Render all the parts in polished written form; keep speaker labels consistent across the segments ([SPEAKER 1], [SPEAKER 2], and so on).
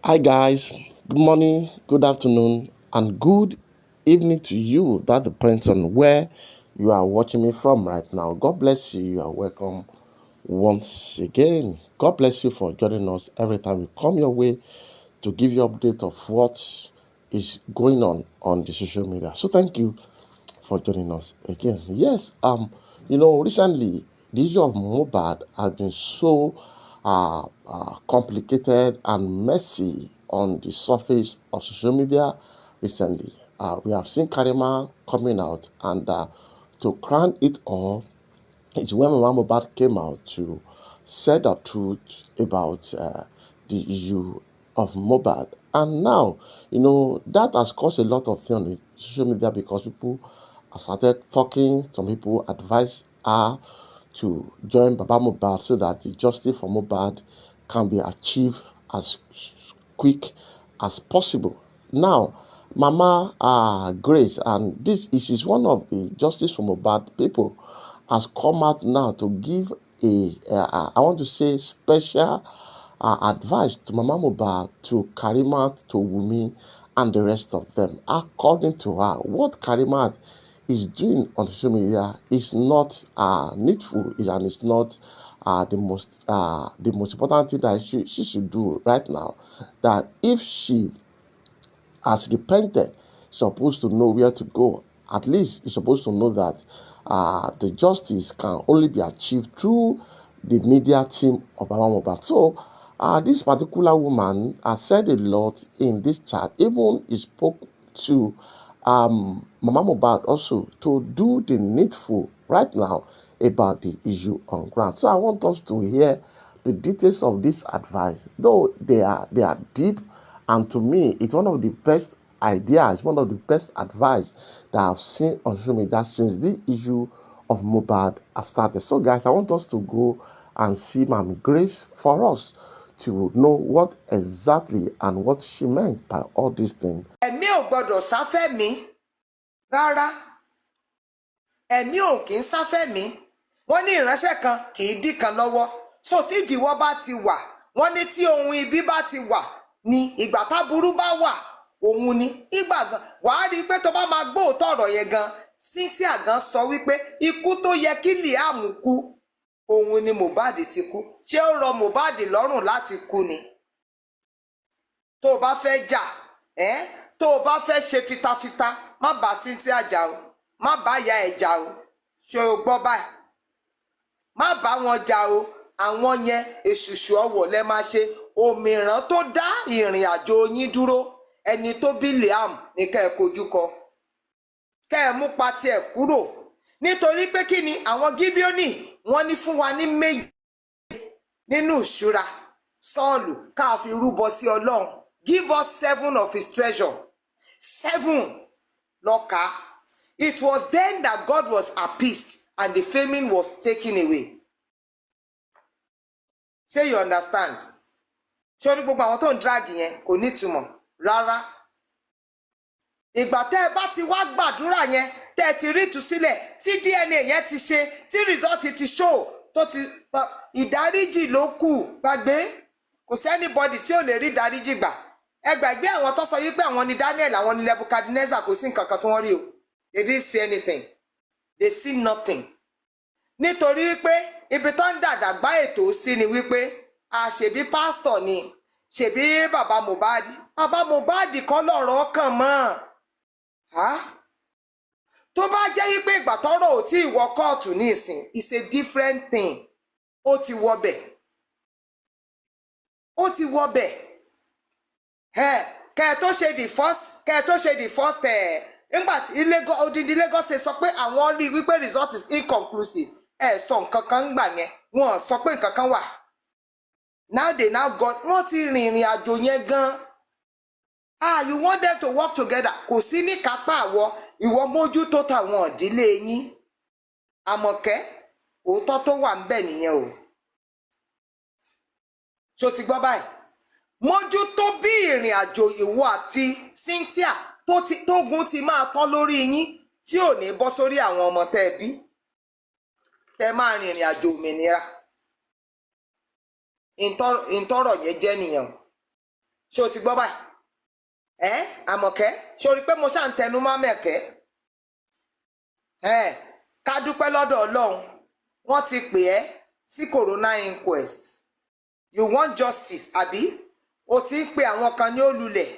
[SPEAKER 1] Hi, guys. Good morning, good afternoon, and good evening to you. That depends on where you are watching me from right now. God bless you. You are welcome once again. God bless you for joining us every time we come your way to give you update of what is going on the social media. So thank you for joining us again. Yes, recently the issue of Mohbad has been so complicated and messy on the surface of social media recently. We have seen Karima coming out, and to crown it all, it's when Mama Mohbad came out to say the truth about the issue of Mohbad. And now, that has caused a lot of things on the social media because people have started talking. Some people advise her to join Baba Mohbad so that the justice for Mohbad can be achieved as quick as possible. Now, Mama Grace, and this is one of the justice for Mohbad people, has come out now to give I want to say, special advice to Mama Mohbad, to Karimat, to Wumi, and the rest of them. According to her, what Karimat is doing on social media is not needful, and it's not the most important thing that she should do right now. That if she has repented, supposed to know where to go. At least is supposed to know that the justice can only be achieved through the media team of Mama Mohbad. So this particular woman has said a lot in this chat. Even he spoke to Mama Mohbad also to do the needful right now about the issue on ground. So I want us to hear the details of this advice, though they are deep, and to me it's one of the best ideas, one of the best advice that I've seen on social media since the issue of Mohbad has started. So guys, I want us to go and see Mama Grace for us to know what exactly and what she meant by all these things.
[SPEAKER 2] Ẹ̀mí ò gbọ́dọ̀ sáfẹ́ mi rárá, ẹ̀mí ò kì í sáfẹ́ mi. Wọ́n ní ìránṣẹ́ kan kì í dí kan lọ́wọ́. So tí ìdíwọ́ bá ti wà, wọ́n ní tí ohun ibi bá ti wà ní ìgbà táburú bá wà, òun ni ìgbà gan. Wàá rí i pé tó bá máa gbóòótọ́ ọ̀rọ̀ yẹn gan, Cynthia gan sọ wípé ikú tó yẹ kí Liam kú, òun ni Mohbad ti kú. Ṣé ó rọ Mohbad lọ́rùn láti kú ni? Tó o bá fẹ́ jà, tó o bá fẹ́ ṣe fitafita, má bá Cynthia jà o, má bá ìyá ẹ̀ jà o. Ṣé o gbọ́ báyìí? Má bá wọn jà o. Àwọn yẹn èṣùṣù ọwọ̀ lẹ máa ṣe. Òmìrán tó dá ìrìn àjò yín dúró, ẹni tó bí Liam ní kẹ́ ẹ kojú kọ. Kẹ́ ẹ mú pati ẹ̀ kúrò. Nítorí pé kí ni àwọn Gíbíónì wọ́n ní fún wa ní méjì nínú ìṣúra Sọ́ọ̀lù ká fi rúbọ sí Ọlọ́run. Give us 7 of his treasure. 7 lọ́ka. It was then that God was appeased and the famine was taken away. Ṣé you understand? Ṣé o ní gbogbo àwọn tó ń drag yẹn kò ní ìtumọ̀ rárá? Ìgbà tẹ́ ẹ bá ti wá gbàdúrà yẹn, tẹ́ ẹ ti rí ìtúsílẹ̀, tí DNA yẹn ti ṣe, tí result ti show, tó ti ìdáríjì ló kù. Gbàgbé, kò sí anybody tí ò lè rí ìdáríjì gbà. Ẹ gbàgbé àwọn tó sọ yí pé àwọn ni Daniel, àwọn ni Nebuchadnezzar, kò sí nǹkan kan tí wọ́n rí o. They didn't see anything. They see nothing. Nítorí wípé ibi tó ń dàgbà ètò sí ni wípé ṣèbí pásítọ̀ ni, ṣèbí bàbá Mohbad. Bàbá Mohbad kọ́ lọ̀rọ̀ kàn mọ́. Tó bá jẹ́ wípé ìgbà tọ́rọ̀ ò tí ì wọ kóòtù ní ìsìn, it's a different thing. Ó ti wọbẹ̀. Ó ti wọbẹ̀. Kẹ́ ẹ tó ṣe the first nígbà tí odindi Lagos State sọ pé àwọn rí wípé result is inconclusive. Sọ nǹkan kan gbà yẹn, wọ́n sọ pé nǹkan kan wà. Now they now got, wọ́n ti rìnrìn àjò yẹn gan. You want them to work together. Kò sí ní kápá àwọ, ìwọ mójútó tàwọn ìdílé yín. Àmọ̀kẹ́, òótọ́ tó wà ńbẹ̀ nìyẹn o. Ṣó ti gbọ́ báyìí? Mójútó bí ìrìn àjò ìwọ àti Cynthia tógun ti máa tán lórí yín, tí ò ní bọ́ sórí àwọn ọmọ tẹ́ bí. Tẹ́ máa rìnrìn àjò òmìnira. Ìtọ́rọ̀ yẹn jẹ́ nìyẹn. ṣé o ti gbọ́ báyìí Àmọ̀kẹ́ ṣé o rí pé mo ṣáà ń tẹnu mọ́ Àmọ̀kẹ́ ká dúpẹ́ lọ́dọ̀ Ọlọ́run wọ́n ti pè ẹ́ sí corona inquest you want justice àbí o ti ń pe àwọn kan ní olùlẹ̀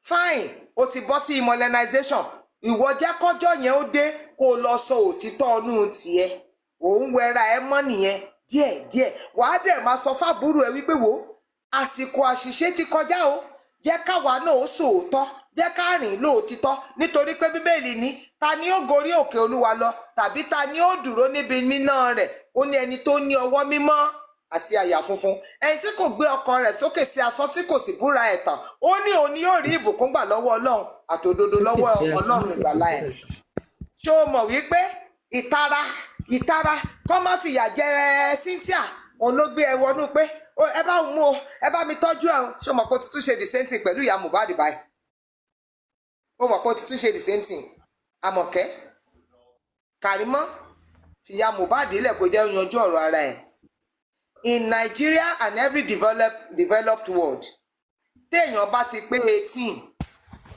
[SPEAKER 2] fine o ti bọ́ sí modernization ìwọ jẹ́ kọ́jọ́ yẹn ó dé kó o lọ sọ òtítọ́ ọnú tiẹ̀ òun wẹra ẹ mọ́ nìyẹn díẹ̀díẹ̀ wàá dẹ̀ máa sọ fábúrò ẹ wípé wo àsìkò àṣìṣe ti kọjá o jẹ́ káwa náà ó sòótọ́ jẹ́ ká rìn lóòtítọ́ nítorí pé bíbélì ní ta ni ó gorí òkè Olúwa lọ tàbí ta ni ó dúró níbi mímọ́ rẹ̀ ó ní ẹni tó ní ọwọ́ mímọ́ àti àyà funfun ẹni tí kò gbé ọkàn rẹ̀ sókè sí asán tí kò sì búra ẹ̀tàn ó ní òun ni yóò rí ìbùkún gbà lọ́wọ́ Ọlọ́run àtòdodo lọ́wọ́ Ọlọ́run ìgbàlà ẹ̀ ṣé o mọ̀ wípé ìtara kọ́ má fìyà jẹ Cynthia òun ló gbé ẹ wọnú pé ẹ bá mú o ẹ bá mi tọ́jú ẹ o ṣé o mọ̀ pé o ti tún ṣe the same thing pẹ̀lú ìyá Mohbad báyìí o mọ̀ pé o ti tún ṣe the same thing Àmọ̀kẹ́ Kàrímọ́ fìyà Mohbad lẹ̀ kó jẹ́ yanjú ọ̀rọ̀ ara ẹ̀ in Nigeria and every developed world téèyàn bá ti pé 18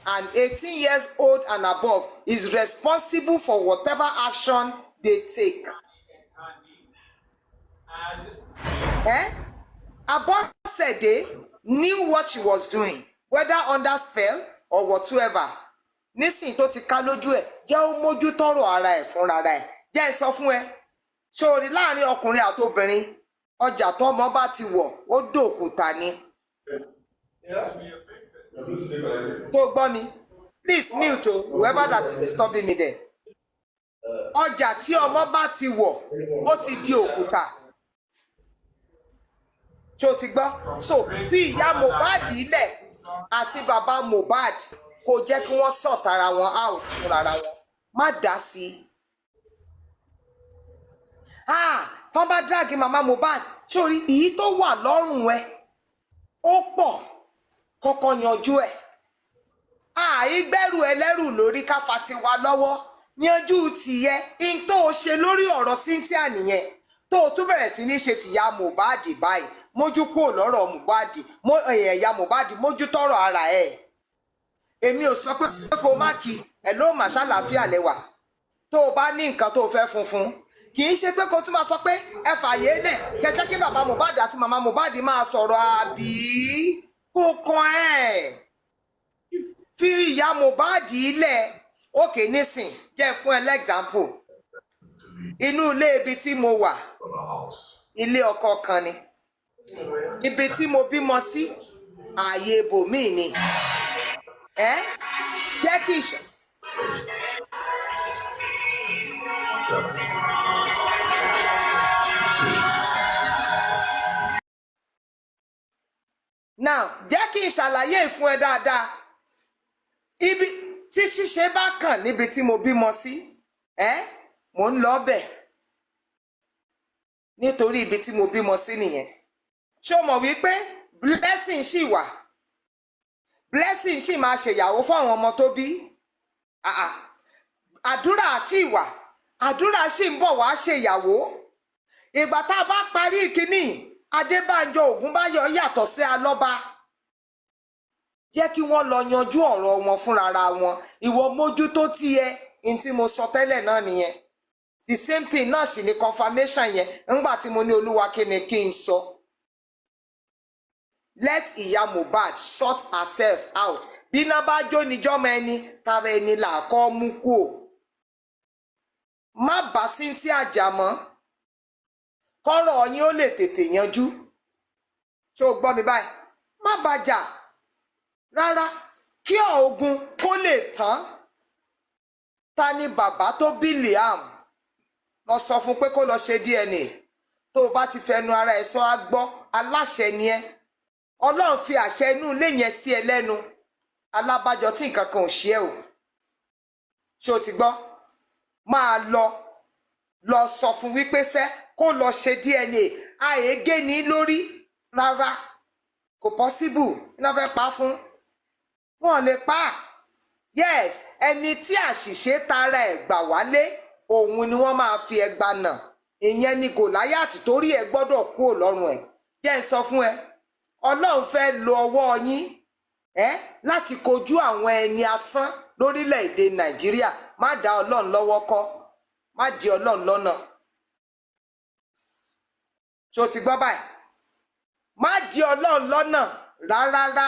[SPEAKER 2] and 18 years old and above is responsible for whatever action they take. Abosede knew what she was doing whether under spell or whatsoever nísìnyí tó ti ká lójú ẹ̀ jẹ́ ó mójú tọ́rọ̀ ara ẹ̀ fúnra ẹ̀ jẹ́ ẹ sọ fún ẹ sórí láàrin ọkùnrin àti obìnrin ọjà tọ́mọ bá ti wọ̀ ó dòkúta ni. tó gbọ́ mi please mute o whoever that is disturbing me there. ọjà tí ọmọ bá ti wọ̀ ó ti di òkúta. ṣé o ti gbọ́ so fi ìyá Mohbad ilẹ̀ àti bàbá Mohbad kò jẹ́ kí wọ́n sort ara wọn out fúnra wọn má dá sí i. tán bá dráàgì màmá Mohbad sórí èyí tó wà lọ́rùn ẹ ó pọ̀ kọ́kọ́ yanjú ẹ̀ àìgbẹ́rù ẹlẹ́rù lórí káfa ti wá lọ́wọ́ yanjú tìyẹ in tó o ṣe lórí ọ̀rọ̀ Cynthia nìyẹn tó o tún bẹ̀rẹ̀ sí ní ṣe tìyá Mohbad báyìí mójú kúrò lọ́rọ̀ Mohbad ẹ̀yà Mohbad mójú tọ́rọ̀ ara ẹ̀ èmi ò sọ pé kó má kí ẹ ló mà ṣàlàáfíà lẹ́wà tó o bá ní nǹkan tó o fẹ́ funfun kì í ṣe pé kó tún máa sọ pé ẹ fàyè lẹ̀ kẹjẹ́ kí bàbá Mohbad àti màmá Mohbad máa sọ̀rọ̀ àbí kó kan ẹ̀ fi ìyá Mohbad ilẹ̀ òkè nísìn jẹ́ fún ẹ lẹ́gzámpù inú ilé ibi tí mo wà ilé ọkọ kan ni ibi tí mo bímọ sí ààyè ibòmíì ni jẹ́ kí ìṣe. Now jẹ́ kí n ṣàlàyé fún ẹ dáadáa ibi tí ṣíṣe bá kàn níbi tí mo bímọ sí mò ń lọ bẹ̀ nítorí ibi tí mo bímọ sí nìyẹn ṣó mọ̀ wípé blessing ṣì wà blessing ṣì máa ṣèyàwó fún àwọn ọmọ tó bí àdúrà ṣì wà àdúrà ṣì ń bọ̀ wá ṣèyàwó ìgbà tá a bá parí ìkíní Adébánjọ Ògúnbáyọ̀ yàtọ̀ sí Alọ́ba jẹ́ kí wọ́n lọ yanjú ọ̀rọ̀ wọn fúnra wọn ìwọ mójútó tiẹ̀ ní tí mo sọ tẹ́lẹ̀ náà nìyẹn the same thing náà sì ni confirmation yẹn ńgbà tí mo ní Olúwa kí ni kí n sọ let ìyá Mohbad sort herself out bí iná bá jó níjọ́mọ ẹni tara ẹni là kọ́ mú kú o má bá Cynthia jà mọ́ kọ́rọ̀ yín ó lè tètè yanjú ṣó gbọ́ mi báyìí má bá jà rárá kí ogun kó lè tán ta ni bàbá tó bí Liam lọ sọ fún pé kó lọ ṣe DNA tó o bá ti fẹnu ara ẹ sọ á gbọ́ aláṣẹ ni ẹ Ọlọ́run fi àṣẹ inú ilé yẹn sí ẹ lẹ́nu alábàjọ tí nǹkan kan ò ṣe ẹ o ṣé o ti gbọ́ máa lọ sọ fún wípé sẹ́ kó lọ ṣe DNA àìgé ní lórí rárá kò possible iná fẹ́ pa fún wọn lè pa yes ẹni tí àṣìṣe tara ẹ̀ gbà wálé òun ni wọ́n máa fi ẹgba nà ìyẹn ni Gòláyátì torí ẹ gbọ́dọ̀ kúrò lọ́rùn ẹ̀ jẹ́ ń sọ fún ẹ Ọlọ́run fẹ́ lo ọwọ́ yín láti kojú àwọn ẹni asán lórílẹ̀‐èdè Nàìjíríà. Má dá Ọlọ́run lọ́wọ́ kọ́, má di Ọlọ́run lọ́nà. Ṣé o ti gbọ́ báyìí? Má di Ọlọ́run lọ́nà rárá.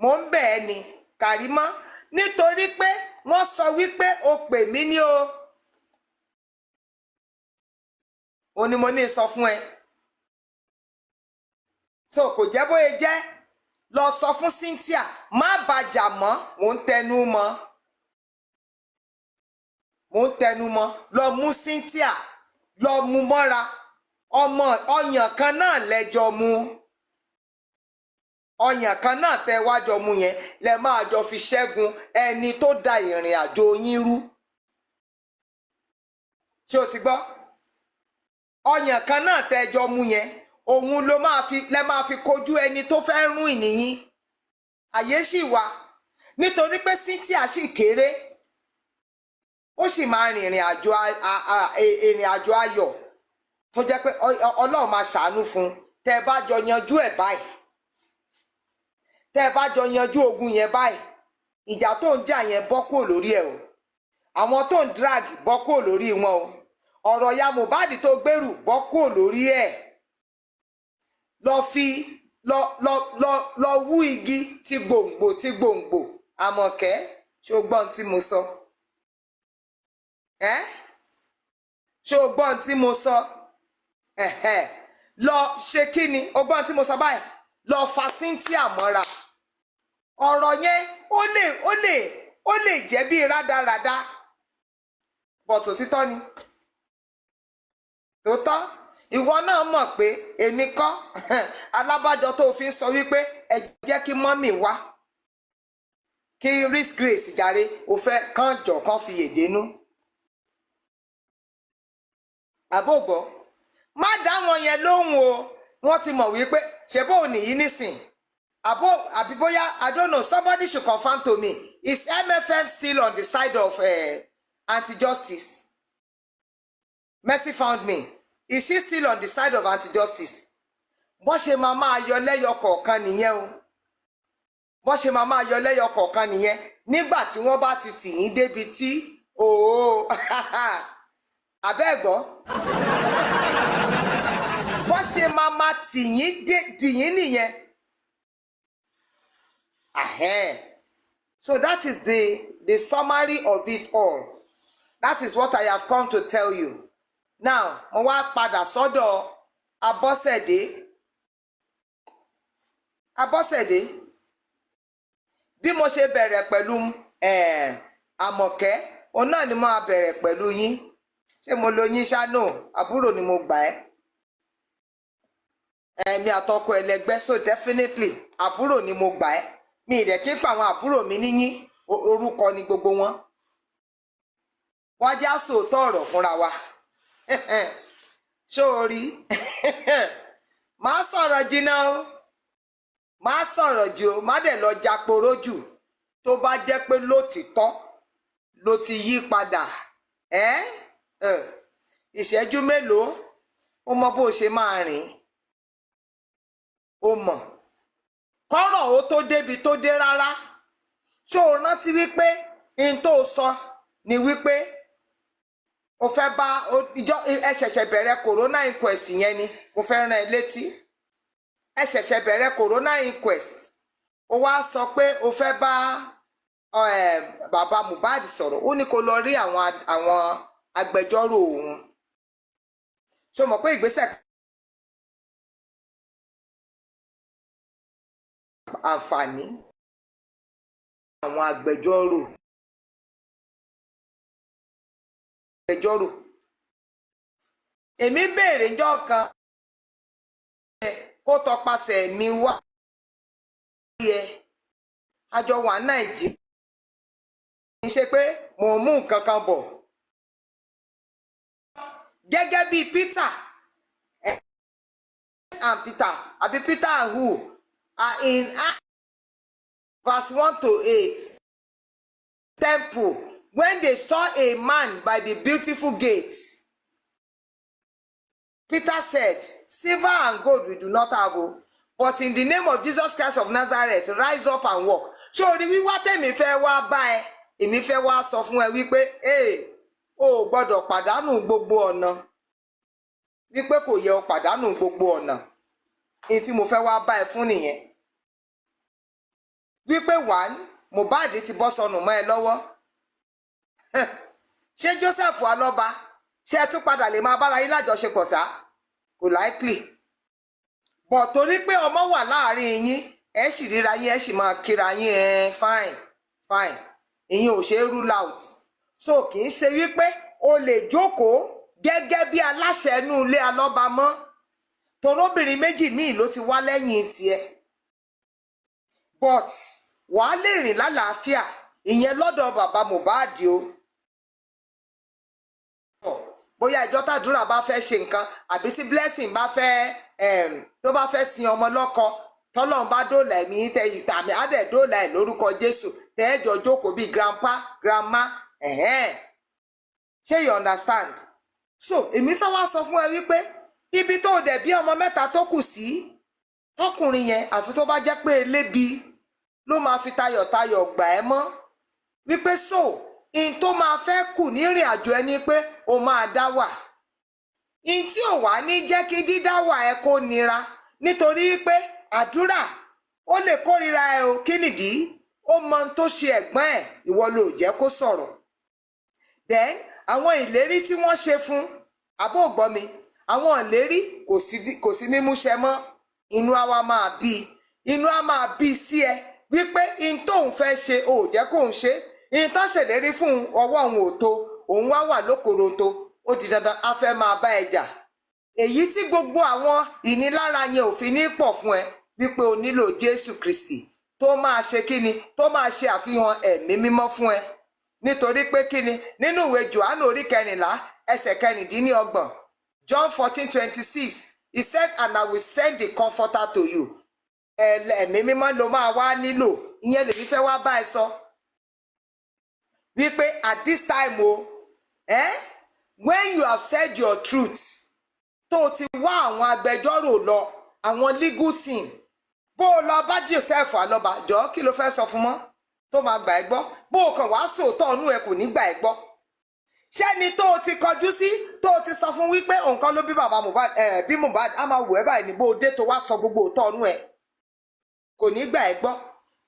[SPEAKER 2] Mo ń bẹ̀ ẹ́ ni Kàrímọ́, nítorí pé wọ́n sọ wípé o pè mí ní o. O ní mo ní sọ fún ẹ. So kò jẹ́ bóyá jẹ́, lọ sọ fún Cynthia má bàjà mọ́, mò ń tẹnu mọ́, lọ mú Cynthia, lọ mú mọ́ra. Ọmọ ọyàn kan náà lẹ́jọ́ mu, ọyàn kan náà tẹ wájọ mu yẹn lẹ máa jọ fi ṣẹ́gun ẹni tó da ìrìn àjò yín rú. Ṣé o ti gbọ́? Ọyàn kan náà tẹjọ mu yẹn òun lẹ máa fi kojú ẹni tó fẹ́ rún ìníyín. Àyè sì wà, nítorí pé Cynthia sì kéré, ó sì máa rìn ìrìn àjò ayọ̀ tó jẹ́ pé Ọlọ́run máa ṣàánú fún un. Tẹ́ ẹ bá jọ yanjú ẹ̀ báyìí, tẹ́ ẹ bá jọ yanjú ogun yẹn báyìí, ìjà tó ń jà yẹn bọ́ kúrò lórí ẹ̀ o. Àwọn tó ń drag bọ́ kúrò lórí wọn o. Ọ̀rọ̀ ya Mohbad tó gbèrú bọ́ kúrò lórí ẹ̀. Lọ wú igi tí gbòǹgbò. Àmọ̀kẹ́, ṣé o gbọ́n tí mo sọ? Ṣé o gbọ́n tí mo sọ? Lọ ṣe kí ni? O gbọ́n tí mo sọ báyìí? Lọ fa Cynthia mọ́ra. Ọ̀rọ̀ yẹn ó lè jẹ́ bí rádaràda, bọ̀tò títọ́ ni. Tòótọ́, ìwọ náà mọ̀ pé èmi kọ́ alábàjọ tó fi ń sọ wípé ẹ jẹ́ kí mọ́mì wá, kí risk grace jàre, ò fẹ́ kán jọ kán fi èdénú. Àbògbọ́, má dá wọn yẹn lóhùn o. Wọ́n ti mọ̀ wípé ṣebó ò nìyí nísìn. Àbí bóyá, I don't know, somebody should confirm to me. Is MFM still on the side of anti-justice? Mercy found me. Is she still on the side of anti-justice? Bọ́n ṣe máa yọ lẹ́yọ kọ̀ọ̀kan nìyẹn o. Bọ́n ṣe máa yọ lẹ́yọ kọ̀ọ̀kan nìyẹn nígbà tí wọ́n bá ti tì yín débi tí abẹ́ẹ̀gbọ́. Bọ́n ṣe máa tì yín nìyẹn. So that is the summary of it all. That is what I have come to tell you. Now, mo wá padà sọ́dọ̀ Abọ́sẹ̀dé. Bí mo ṣe bẹ̀rẹ̀ pẹ̀lú Àmọ̀kẹ́, òun náà ni mo máa bẹ̀rẹ̀ pẹ̀lú yín. Ṣé mo lo yín ṣáná? Àbúrò ni mo gbà ẹ́. Èmi àtọkọ ẹlẹgbẹ́, so definitely àbúrò ni mo gbà ẹ́. Mi ì dẹ̀ kí n pa àwọn àbúrò mi níyín, orúkọ ni gbogbo wọn. Wọ́n já sòótọ́ ọ̀rọ̀ fúnra wa. Sórí, máa sọ̀rọ̀ jìnnà o, máa sọ̀rọ̀ jù o, má dẹ̀ lọ japoró jù tó bá jẹ́ pé lótìtọ́ ló ti yí padà. Ìṣẹ́jú mélòó ó mọ bó ṣe máa rìn, ó mọ̀ kọ́rọ̀ ó tó débi tó dé rárá. Ṣó o rántí wípé n tó sọ ni wípé o fẹ́ bá ẹ ṣẹ̀ṣẹ̀ bẹ̀rẹ̀ corona inquest yẹn ni mo fẹ́ rán ẹ létí. Ẹ ṣẹ̀ṣẹ̀ bẹ̀rẹ̀ corona inquest, o wá sọ pé o fẹ́ bá bàbá Mohbad sọ̀rọ̀. Ó ní kó lọ rí àwọn agbẹjọ́rò òun. Ṣó mọ̀ pé ìgbésẹ̀ àǹfààní àwọn agbẹjọ́rò. Èmi béèrè ńjọ́ kan kó tọpasẹ̀ mi wá yẹ àjọ wà Nàìjíríà. Kì í ṣe pé mò ń mú nǹkan kan bọ̀. Gẹ́gẹ́ bí Peter and Peter, àbí Peter and who are in verse 1-8 temple when they saw a man by the beautiful gates. Peter said, silver and gold we do not have, but in the name of Jesus Christ of Nazareth, rise up and walk. Sórí wíwá tèmi fẹ́ wá bá ẹ, èmi fẹ́ wá sọ fún ẹ wípé o gbọ́dọ̀ pàdánù gbogbo ọ̀nà, wípé kò yẹ o pàdánù gbogbo ọ̀nà. Èyí tí mo fẹ́ wá bá ẹ fún nìyẹn. Wípé one, Mohbad ti bọ́ sọnù mọ́ ẹ lọ́wọ́. Ṣé Joseph Alọ́ba ṣé ẹ tún padà lè máa bára yín lájọṣepọ̀ sá? Kò likely. But torí pé ọmọ wà láàrin yín, ẹ sì ríra yín, ẹ sì máa kíra yín, fine. Ìyẹn ò ṣe rule out. So kì í ṣe wípé o lè jókòó gẹ́gẹ́ bí aláṣẹ inú ilé Alọ́ba mọ́. Torobìnrin méjì míì ló ti wá lẹ́yìn tiẹ̀. But wàá lè rìn lálàáfíà, ìyẹn lọ́dọ̀ bàbá Mohbad o. Bóyá ìjọ tàdúrà bá fẹ́ ṣe nǹkan, àbí sí blessing bá fẹ́ tó bá fẹ́ sin ọmọ lọ́kọ, tọ́lọ́run bá dóòlà ẹ̀mí tẹ̀yìn tàbí á dẹ̀ dóòlà ẹ̀ lórúkọ Jésù, tẹ́ẹ̀jọ jókòó bíi grandpa grandma. Ṣé you understand? So èmi fẹ́ wá sọ fún ẹ wípé ibi tó dẹ̀ bí ọmọ mẹ́ta tó kù sí, tọkùnrin yẹn àfi tó bá jẹ́ pé elébi ló máa fi tayọ̀tayọ̀ gbà ẹ́ mọ́. Wípé so in tó máa fẹ́ kù nírìn àjò ẹni pé o máa dá wà. In tí ò wá ní jẹ́ kí dídá wà ẹ kó nira, nítorí pé àdúrà ó lè kórìíra ẹ o. Kí nìdí? Ó mọ ohun tó ṣe ẹ̀gbọ́n ẹ̀, ìwọ ló jẹ́ kó sọ̀rọ̀. Then àwọn ìlérí tí wọ́n ṣe fún, àbó ògbọ́ mi, àwọn ìlérí kò sí mímúṣẹ mọ́. Inú á wá máa bí, inú á máa bí sí ẹ wípé in tóun fẹ́ ṣe ò jẹ́ kóun ṣe, in tó ṣèlérí fún ọwọ́ òun ò tó, òun wá wà lókoronto, ó di dandan á fẹ́ máa bá ẹ jà. Èyí tí gbogbo àwọn ìnilára yẹn ò fi ní pọ̀ fún ẹ, wípé o nílò Jésù Kristi tó máa ṣe kíni, tó máa ṣe àfihàn ẹ̀mí mímọ́ fún ẹ. Nítorí pé kíni, nínú ìwé Jòhánù orí 14 ẹsẹ̀ 26, John 14:26, he said, and I will send the comforter to you. Ẹ̀mí mímọ́ ló máa wá nílò. Ìyẹn lèmi fẹ́ wá bá ẹ sọ. Wípé at this time when you have said your truth, tó ti wá àwọn agbẹjọ́rò lọ, àwọn legal team, bó o lọ bá Joseph Alọ́ba, jọ kí ló fẹ́ sọ fún mọ́ tó máa gbà ẹ́ gbọ́? Bó o kàn wá sòótọ́ ọ̀nù ẹ kò ní gbà ẹ́ gbọ́. Ṣẹ́ni tó o ti kọjú sí, tó o ti sọ fún wípé nǹkan ló bí bàbá Mohbad, bí Mohbad á máa wò ẹ́ báyìí ní bó o dé tó wá sọ gbogbo òótọ́ ọ̀nù ẹ kò ní gbà ẹ́ gbọ́.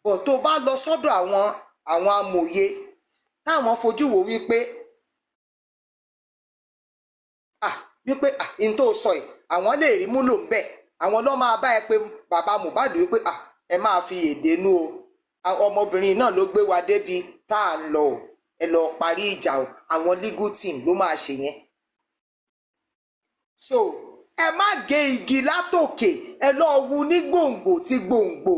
[SPEAKER 2] Bọ̀ tó bá lọ sọ́dọ̀ àwọn amòye táwọn fojú wò wípé in tó sọ yìí àwọn lè rí múlò ń bẹ̀, àwọn ló máa bá ẹ pé bàbá Mohbad wípé ẹ máa fi èdè nú o, ọmọbìnrin náà ló gbé wa débi tá à ń lọ o, ẹ lọ parí ìjà o. Àwọn legal team ló máa ṣe yẹn. So ẹ má gé igi látòkè, ẹ lọ wu ní gbòǹgbò tí gbòǹgbò.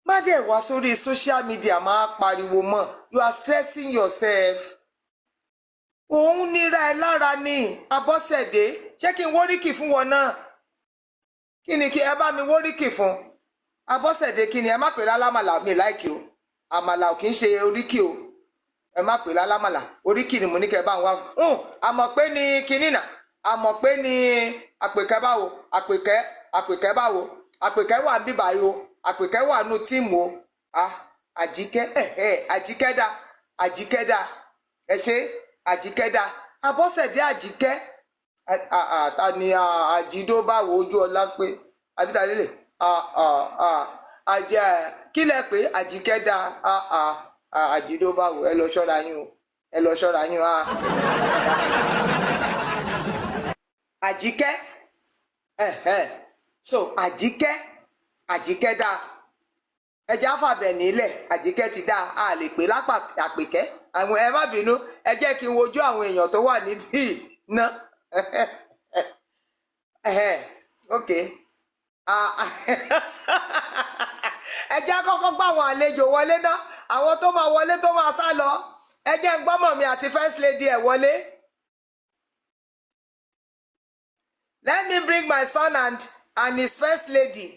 [SPEAKER 2] Má dẹ̀ wá sórí social media máa pariwo mọ́, you are stressing yourself. Òun nira ẹ lára ní Abọ́sẹ̀dé. Ṣé kí n wóríkì fún wọn náà? Kí ni kí ẹ bá mi wóríkì fún Abọ́sẹ̀dé? Kí ni ẹ má pè lálámàlà, mi láìkì o. Àmàlà ò kì í ṣe oríkì o. Ẹ má pè lálámàlà, oríkì ni mo ní kẹ bá ń wá fún. Àmọ̀ pé ní kinní náà, àmọ̀ pé ní àpèkẹ́ báwo, àpèkẹ́ báwo, àpèkẹ́ wà ń bíbà yìí o, àpèkẹ́ wà nù tíìmù o. Àjíkẹ́ Àjíkẹ́ dá, ẹ ṣe Àjíkẹ́ dá. Abọ́sẹ̀dé Àjíkẹ́ ta ni àjídó báwo ojú ọlá pé àbítàlélẹ̀ kí lẹ pé Àjíkẹ́ dá àjídó báwo, ẹ lọ ṣọ́ra yín o, ẹ lọ ṣọ́ra yín o. Àjíkẹ́ so Àjíkẹ́ dá. Ẹjẹ́ àfàbẹ̀ nílẹ̀, Àjíkẹ́ ti dá, a lè pè lápá àpèkẹ́. Àwọn ẹ má bínú, ẹ jẹ́ kí n wojú àwọn èèyàn tó wà níbí náà. Ok. Ẹ jẹ́ kọ́kọ́ gbá àwọn àlejò wọlé náà, àwọn tó máa wọlé tó máa sá lọ. Ẹ jẹ́ ń gbọ́mọ̀ mi àti first lady ẹ̀ wọlé. Let me bring my son and his first lady.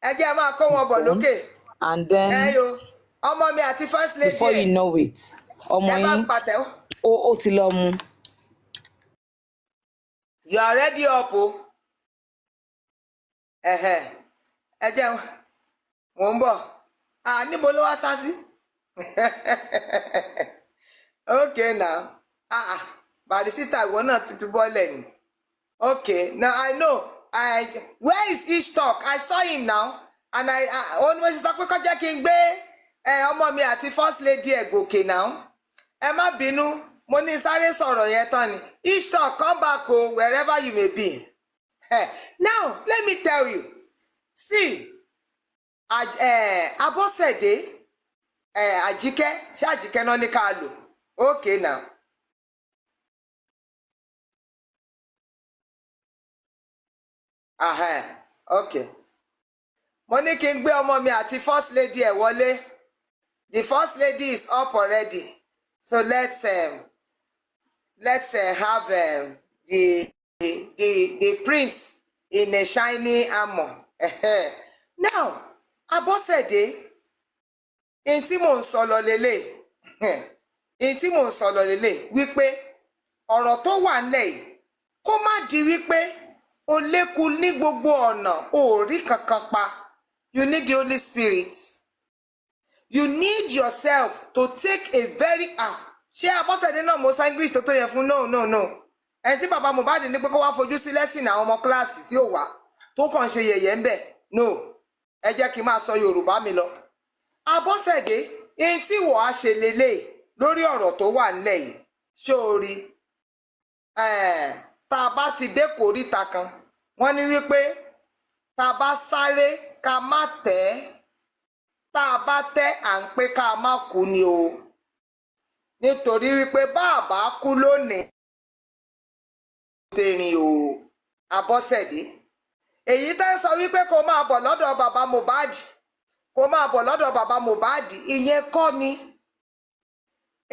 [SPEAKER 2] Ẹ jẹ́ máa kó wọn bọ̀ lókè.
[SPEAKER 3] And then
[SPEAKER 2] ọmọ mi àti first lady
[SPEAKER 3] before you know it, ọmọ yín ó ti lọ mu.
[SPEAKER 2] You are ready up o. ẹ jẹun mò ń bọ̀ níbo ló wá sá sí. Okay now Barisita ìwọ náà tuntun bọ́lẹ̀ ni. Okay now I know where is each talk I saw him now and ó ní mo ṣe sọ pé kó jẹ́ kí n gbé ọmọ mi àti first lady ẹ̀ gòkè now ẹ má bínú mo ní sáré sọ̀rọ̀ yẹn tán ni each talk come back wherever you may be. Now let me tell you see Abọ́sẹ̀dé Àjíkẹ́ ṣé Àjíkẹ́ náà ní ká lò okay now. Okay mo ní kí n gbé ọmọ mi àti first lady ẹ̀ wọlé. The first lady is up already so let's have the prince in a shiny armor. Now Abọ́sẹ̀dé in tí mò ń sọ lọ lélẹ̀ wípé ọ̀rọ̀ tó wà nílẹ̀ yìí kó má di wípé o lékun ní gbogbo ọ̀nà o rí kankan pa. You need the Holy Spirit. You need yourself to take a very ṣé Abọ́sẹ̀dé náà mo sọ English tó yẹ fún no ẹni tí bàbá Mohbad ní pé kó wá fojú sí lẹ́sìn àwọn ọmọ kíláàsì tí ó wà tó kàn ṣe yẹ̀yẹ́ ń bẹ̀ no ẹ jẹ́ kí n máa sọ Yorùbá mi lọ. Abọ́sẹ̀dé ẹni tí wọ́n á ṣe lélẹ̀ lórí ọ̀rọ̀ tó wà nílẹ̀ yìí ṣóorí tá a bá ti dé kòríta kan wọ́n ní wípé tá a bá sáré ká má tẹ́ tá a bá tẹ́ à ń pé ká má kú ni o nítorí wípé bá a bá kú lónìí tẹ̀rìn o Abọ́sẹ̀dé èyí tá ń sọ wípé kó máa bọ̀ lọ́dọ̀ bàbá Mohbad ìyẹn kọ́ ni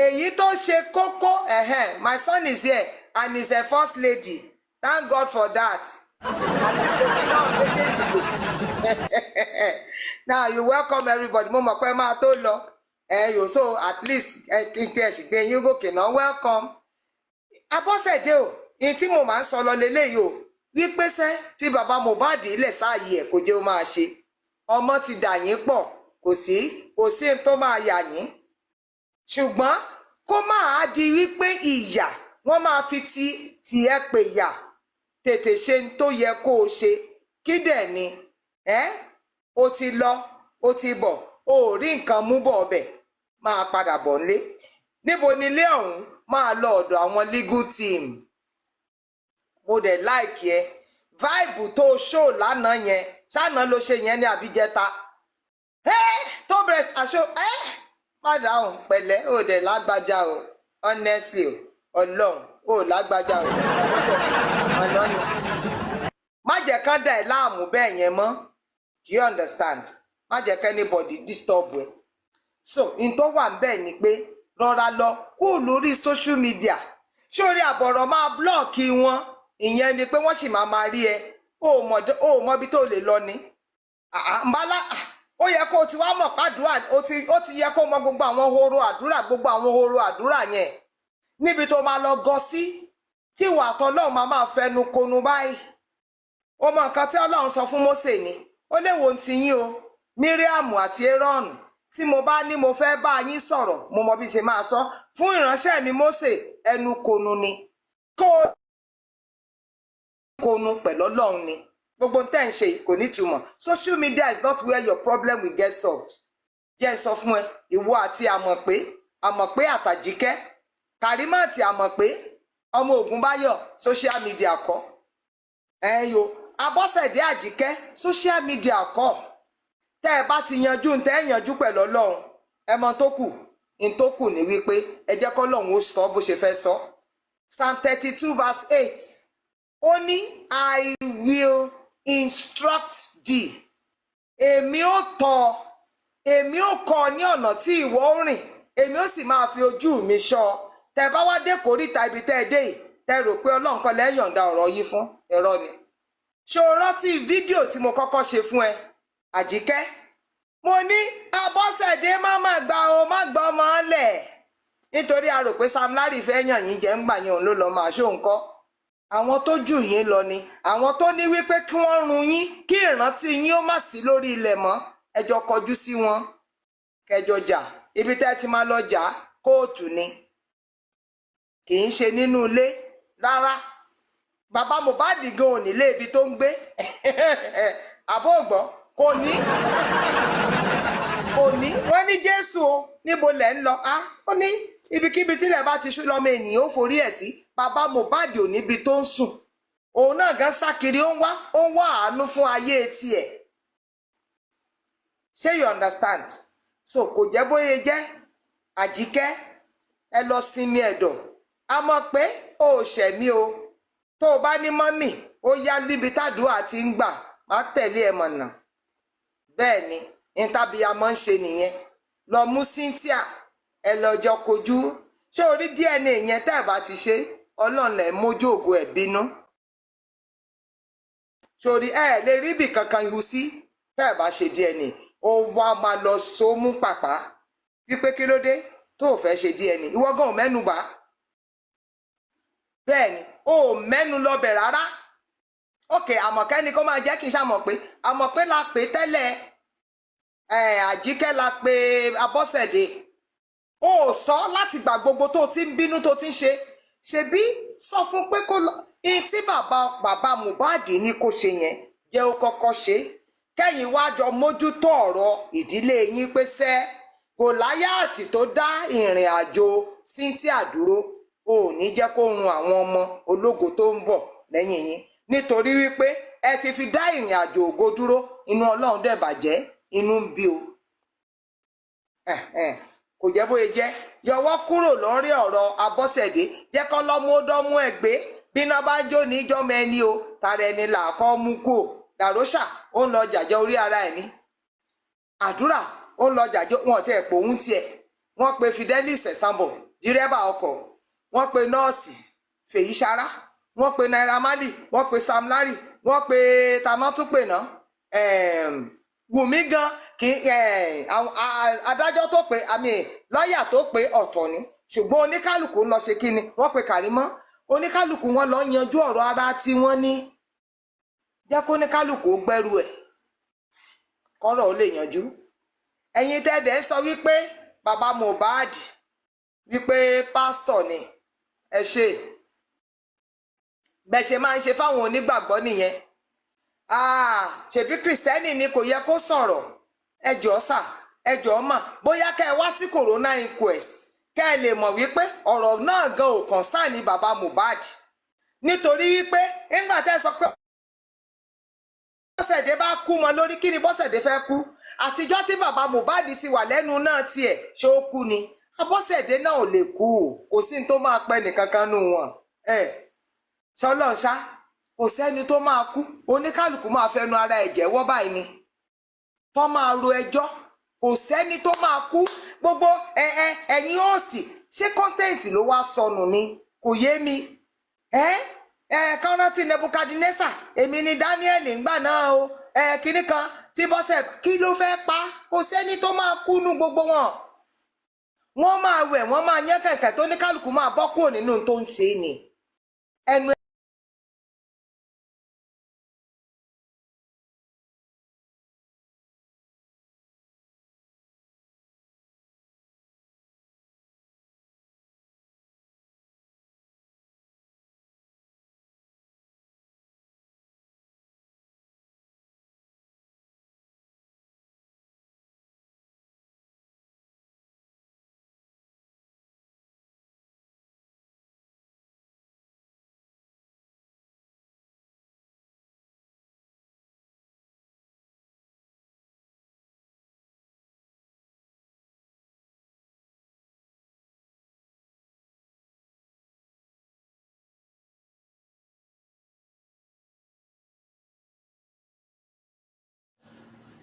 [SPEAKER 2] èyí tó ṣe kókó my son is here and is a first lady thank God for that. Now you welcome everybody mo mọ̀ pé máa tó lọ so at least kí n tiẹ̀ sì gbé yín gòkè náà welcome. Abọ́sẹ̀dé o ìyẹn tí mo máa ń sọ lọ lélẹ́yìí o wípé sẹ́ fi bàbá Mohbad ilẹ̀ sáàyè ẹ̀ kó jẹ́ ó máa ṣe ọmọ ti dà yín pọ̀ kò sí tó máa yà yín ṣùgbọ́n kó máa di wípé ìyà wọ́n máa fi tiẹ̀ pè yà tètè ṣe ń tó yẹ kó o ṣe kí dẹ̀ ni o ti lọ o ti bọ̀ o ò rí nǹkan mú bọ̀ ọbẹ̀ máa padà bọ̀ nílé níbo ni ilé ọ̀hún máa lọ ọ̀dọ̀ àwọn legal team. Mo dẹ̀ like ẹ vibe tó show lánàá yẹn ṣáná ló ṣe yẹn ní àbíjẹta tó bẹ̀rẹ̀ àṣọ má dáhùn pẹ̀lẹ́ ò dẹ̀ lágbájá o honestly Ọlọ́run ò lágbájá o ọ̀nà ni má jẹ́ kán dà ẹ́ láàmú bẹ́ẹ̀ yẹn mọ́ do you understand má jẹ́ kán anybody disturb ẹ so in tó wà bẹ́ẹ̀ ni pé rọra lọ kó lórí social media sórí àbọ̀rọ̀ máa blọ́ọ̀kì wọn ìyẹn ni pé wọ́n sì máa rí ẹ ó mọ ibi tó lè lọ ni mbala ó yẹ kó o ti wá mọ̀ pàdúrà ó ti yẹ kó mọ gbogbo àwọn horo àdúrà yẹn níbi tó máa lọ gọ sí tí ìwà àtọlọ́run máa fẹnu konu báyìí ó mọ nǹkan tí Ọlọ́run sọ fún Mósè ni ó léwo ti yín o Míríàmù àti Érónù tí mo bá ní mo fẹ́ bá yín sọ̀rọ̀ mo mọ bí ṣe máa sọ fún ìránṣẹ́ mi Mósè ẹnu konu ni kó konu pẹ̀lú Ọlọ́run ni gbogbo tẹ́ ń ṣe kò nítumọ̀ social media is not where your problem will get solved. Jẹ́ sọ fún ẹ ìwọ àti Àmọ̀pé àtàjíkẹ́ Kàrímàtì Àmọ̀pé ọmọ Ògúnbáyọ̀ social media kọ́ Abọ́sẹ̀dé Àjíkẹ́ social media kọ́ tẹ́ ẹ bá ti yanjú tẹ́ ẹ yanjú pẹ̀lú Ọlọ́run ẹ mọ tó kù ní wípé ẹ jẹ́ kọ́ Ọlọ́run ó sọ bó ṣe fẹ́ sọ. Psalm 32 verse 8 ó ní I will instruct thee èmi ó kọ́ ní ọ̀nà tí ìwọ ó rìn èmi ó sì máa fi ojú mi ṣọ́ tẹ́ bá wá dé kòríta ibi tẹ́ ẹ dé yìí tẹ́ rò pé Ọlọ́run kan lẹ́ yọ̀ǹda ọ̀rọ̀ yìí fún ẹ̀rọ ni. ṣó rántí fídíò tí mo kọ́kọ́ ṣe fún ẹ Àjíkẹ́ mo ní Abọ́sẹ̀dé má gbà ọmọ lẹ̀ nítorí a rò pé Sam Larry fẹ́ yàn yín jẹ́ ń gbà yẹn òun ló lọ máa ṣó nǹkan àwọn tó jù yín lọ ni àwọn tó ní wípé kí wọ́n run yín kí ìrántí yín ó má sí lórí ilẹ̀ mọ́ ẹ jọ kọjú sí wọn kẹjọ jà ibi tẹ́ ti máa lọ jà kóòtù ni kì í ṣe nínú ilé rárá bàbá Mohbad gan ò nílé ibi tó ń gbé àbó ògbọ́ kò ní wọ́n ní Jésù o níbo lẹ̀ ń lọ ó ní ibikíbi tílẹ̀ bá ti ṣú lọ́mọ ènìyàn ó forí ẹ̀ sí bàbá Mohbad ò níbi tó ń sùn òun náà gan sákiri ó ń wá àánú fún ayé tiẹ̀ ṣé you understand so kò jẹ́ bóyá jẹ́ Àjíkẹ́ ẹ lọ sinmi ẹ̀dọ̀ a mọ̀ pé ó ṣẹ̀mí o tó o bá ní mọ́mì ó yá níbi tádùá ti ń gbà má tẹ̀lé ẹ mọ̀nà bẹ́ẹ̀ ni ìtàbíyamọ́ ń ṣe nìyẹn lọ mú Cynthia ẹ lọ́jọ́ kojú ṣé orí DNA yẹn tẹ́ ẹ bá ti ṣe Ọlọ́run lẹ̀ mójú ògo ẹ̀ bínú sórí ẹ lè rí ibì kankan ihu sí tẹ́ ẹ bá ṣe DNA ó wá máa lọ so mú pàpà wípé kí ló dé tó o fẹ́ ṣe DNA ìwọ gan ò mẹ́nu bà bẹ́ẹ̀ ni ó mẹ́nu lọ́bẹ̀ rárá òkè Àmọ̀kẹ́ ni kó máa jẹ́ kí n ṣàmọ̀ pé Àmọ̀pé la pè tẹ́lẹ̀ Àjíkẹ́ la pè Abọ́sẹ̀dé ó sọ láti gbà gbogbo tó ti ń bínú tó ti ń ṣebí sọ fún pé kó lọ ihun tí bàbá Mohbad ní kó ṣe yẹn jẹ́ ó kọ́kọ́ ṣe kẹ́yìn wá jọ mójútó ọ̀rọ̀ ìdílé yín pé sẹ́ Gòláyátì tó dá ìrìn àjò Cynthia dúró ò ní jẹ́ kó run àwọn ọmọ ológo tó ń bọ̀ lẹ́yìn yín nítorí wípé ẹ ti fi dá ìrìn àjò ògo dúró inú Ọlọ́run dẹ̀ bàjẹ́ inú ń bí o kò jẹ́ bóyá jẹ́ yọwọ́ kúrò lórí ọ̀rọ̀ Abọ́sẹ̀dé jẹ́ kọ́ lọ́mú ó dánmú ẹ̀ gbé bí iná bá ń jó ní ìjọ́mọ ẹni o tààrà ẹni là kọ́ mú kú o Dàróṣà ó ń lọ jàjọ orí ara ẹ̀ ní àdúrà ó ń lọ jàjọ wọn ti ẹ̀ pòun tiẹ̀ wọ́n pe Fidelis Ẹ̀sánbọ̀ dírẹ́bà ọkọ̀ wọ́n pe nọ́ọ̀sì Fèyí Ṣará wọ́n pe Naira Marley wọ́n pe Sam Larry wọ́n pe tamátúpè náà Wùmí gan kì í adájọ́ tó pé àmì lọ́ọ̀yà tó pé ọ̀tọ̀ ni ṣùgbọ́n oníkálùkù lọ ṣe kíni wọ́n pe Kàrímọ́ oníkálùkù wọn lọ yanjú ọ̀rọ̀ ara tí wọ́n ní jẹ́ kó oníkálùkù ó gbẹ́rù ẹ̀ kọ́rọ̀ ó lè yanjú ẹ̀yin tẹ́ẹ̀dẹ̀ sọ wípé bàbá Mohbad wípé pásítọ̀ ni ẹ ṣe bẹ́ẹ̀ ṣe máa ń ṣe fáwọn onígbàgbọ́ nìyẹn ṣebí Kristẹni ni kò yẹ kó sọ̀rọ̀ ẹjọ́ sà ẹjọ́ mà bóyá kẹ́ ẹ wá sí corona inquest kẹ́ ẹ lè mọ̀ wípé ọ̀rọ̀ náà gan ò kàn sáà ní bàbá Mohbad nítorí wípé nígbà tẹ́ sọ pé Bọ́sẹ̀dé bá kú mọ́ lórí kí ni Bọ́sẹ̀dé fẹ́ kú àtijọ́ tí bàbá Mohbad ti wà lẹ́nu náà tiẹ̀ ṣé ó kú ni Abọ́sẹ̀dé náà ò lè kú kò sí ní tó máa pẹ́ nìkankan nù wọn ṣọlọ́ọ̀ṣá kò sẹ́ni tó máa kú oníkálùkù máa fẹnu ara ẹ̀ jẹ́wọ́ báyìí ni tó máa ro ẹjọ́ kò sẹ́ni tó máa kú gbogbo ẹ̀yin òsì ṣé kọ́ńtẹ́ǹtì ló wá sọnù ni kò yé mi kọ́ńtẹ́ǹtì Nebukadneza èmi ni Daniel ńgbà náà o kinní kan tí Bọ́sẹ̀ kí ló fẹ́ pa kò sẹ́ni tó máa kú nu gbogbo wọn wọ́n máa wẹ̀ wọ́n máa yán kẹ̀kẹ́ tó ní kálukú máa bọ́ kúrò nínú tó ń ṣe ni ẹnu